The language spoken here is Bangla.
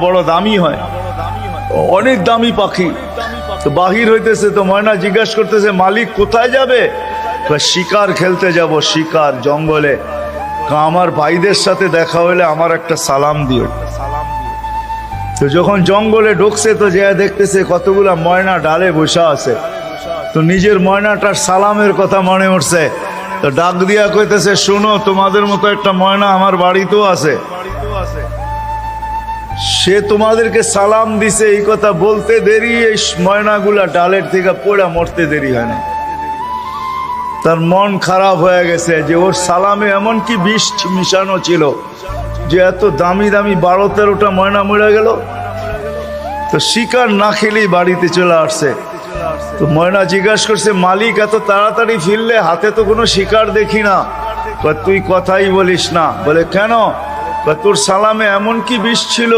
বড় দামি হয়, অনেক দামি পাখি। তো বাহির হইতেছে, তো ময়না জিজ্ঞাসা করতেছে মালিক কোথায় যাবে? শিকার খেলতে যাব, শিকার জঙ্গলে। আমার ভাইদের সাথে দেখা হলে আমার একটা সালাম দিও। তো যখন জঙ্গলে ঢুকছে তো যে দেখতেছে কতগুলা ময়না ডালে বসা আছে। তো নিজের ময়নাটার সালামের কথা মনে উঠছে, তো ডাক দিয়া কইতেছে শোনো, তোমাদের মতো একটা ময়না আমার বাড়িতেও আছে, সে তোমাদেরকে সালাম দিছে। এই কথা বলতে দেরি এই ময়নাগুলা ডালের থেকে পড়া মরতে দেরি হয় না। তার মন খারাপ হয়ে গেছে যে ওর সালামে এমন কি বিষ মিশানো ছিল যে এত দামি দামি 12-13টা ময়না মরে গেল। তো শিকার না খেলেই বাড়িতে চলে আসছে। তো ময়না জিজ্ঞাসা করছে মালিক এত তাড়াতাড়ি ফিরলে, হাতে তো কোনো শিকার দেখি না। তুই কথাই বলিস না। বলে কেন? তোর সালামে এমন কি বিষ ছিল